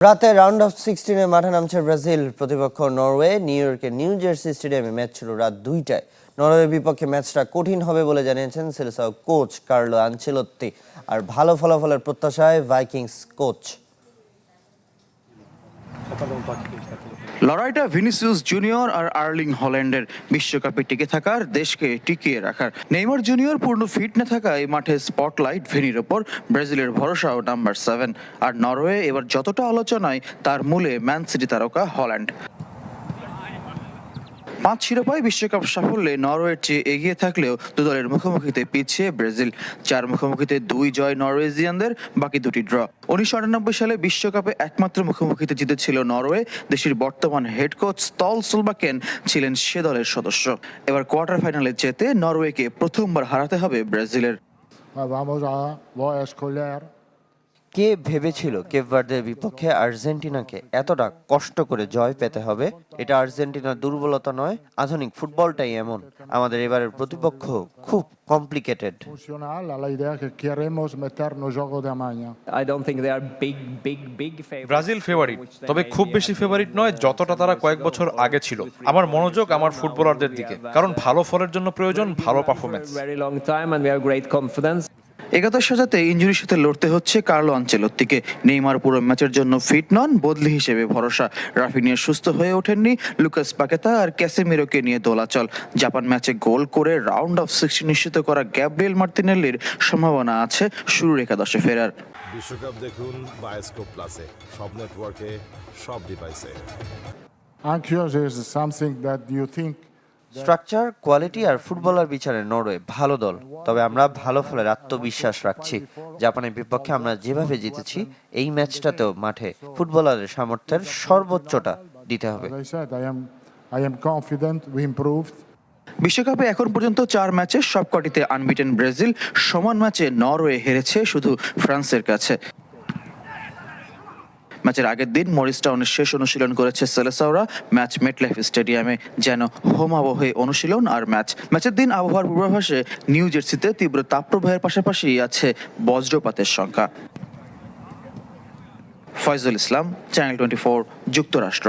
রাতে round of 16-এ মাঠে নামছে ব্রাজিল। প্রতিপক্ষ নরওয়ে। নিউ ইয়র্কের নিউ জার্সি স্টেডিয়ামে ম্যাচ ছিল রাত 2টায়। নরওয়ের বিপক্ষে ম্যাচটা কঠিন হবে বলে জানিয়েছেন সেলেসাও কোচ কার্লো আনচেলত্তি। আর ভালো ফলাফলের প্রত্যাশায় ভাইকিংস কোচ। লড়াইটা ভিনিসিয়াস জুনিয়র আর আর্লিং হল্যান্ডের বিশ্বকাপে টিকে থাকার, দেশকে টিকিয়ে রাখার। নেইমার জুনিয়র পূর্ণ ফিট না থাকায় মাঠে স্পটলাইট ভেনির ওপর। ব্রাজিলের ভরসাও নাম্বার 7। আর নরওয়ে এবার যতটা আলোচনায়, তার মূলে ম্যান সিটি তারকা হল্যান্ড। 5 শিরোপায় বিশ্বকাপ সাফল্যে নরওয়ের চেয়ে এগিয়ে থাকলেও দু দলের মুখোমুখিতে পিছিয়ে ব্রাজিল। 4 মুখোমুখিতে 2 জয় নরওয়েজিয়ানদের, বাকি 2টি ড্র। 1998 সালে বিশ্বকাপে একমাত্র মুখোমুখিতে জিতেছিল নরওয়ে। দেশের বর্তমান হেড কোচ স্তল সোলবাকেন ছিলেন সে দলের সদস্য। এবার কোয়ার্টার ফাইনালে যেতে নরওয়েকে প্রথমবার হারাতে হবে ব্রাজিলের। কে ভেবেছিল কেপ ভার্দের বিপক্ষে আর্জেন্টিনাকে এতটা কষ্ট করে জয় পেতে হবে? এটা আর্জেন্টিনার দুর্বলতা নয়, আধুনিক ফুটবলটাই এমন। আমাদের এবারের প্রতিপক্ষ খুব কমপ্লিকেটেড। ব্রাজিল ফেভারিট, তবে খুব বেশি ফেভারিট নয় যতটা তারা কয়েক বছর আগে ছিল। আমার মনোযোগ আমার ফুটবলারদের দিকে, কারণ ভালো ফলের জন্য প্রয়োজন ভালো পারফরম্যান্স। একাদশ সাজাতে ইনজুরির সাথে লড়তে হচ্ছে কার্লো আনচেলত্তিকে। নেইমার পুরো ম্যাচের জন্য ফিট নন, বদলি হিসেবে ভরসা। রাফিনিয়া সুস্থ হয়ে ওঠেননি, লুকাস পাকেতা আর ক্যাসেমিরোকে নিয়ে দোলাচল। জাপান ম্যাচে গোল করে রাউন্ড অফ 16 নিশ্চিত করা গ্যাব্রিয়েল মার্তিনেল্লির সম্ভাবনা আছে শুরুর একাদশে ফেরার। বিশ্বকাপ দেখুন বায়োস্কোপ প্লাসে, সব নেটওয়ার্কে, সব ডিভাইসে। স্ট্রাকচার, কোয়ালিটি আর ফুটবলার বিচারে নরওয়ে ভালো দল, তবে আমরা ভালো ফলের আত্মবিশ্বাস রাখছি। জাপানের বিপক্ষে আমরা যেভাবে জিতেছি, এই ম্যাচটাতেও মাঠে ফুটবলারের সামর্থ্যের সর্বোচ্চটা দিতে হবে। বিশ্বকাপে এখন পর্যন্ত 4 ম্যাচে সবকটিতে আনবিটেন ব্রাজিল। সমান ম্যাচে নরওয়ে হেরেছে শুধু ফ্রান্সের কাছে। ম্যাচের আগের দিন মরিস টাউনে শেষ অনুশীলন করেছে সেলেসাওরা। ম্যাচ মেটলাইফ স্টেডিয়ামে, যেন হোম আবহে অনুশীলন আর ম্যাচের দিন আবহাওয়ার পূর্বাভাসে নিউ জার্সিতে তীব্র তাপপ্রবাহের পাশাপাশি আছে বজ্রপাতের সংখ্যা। ফয়জুল ইসলাম, চ্যানেল 24, যুক্তরাষ্ট্র।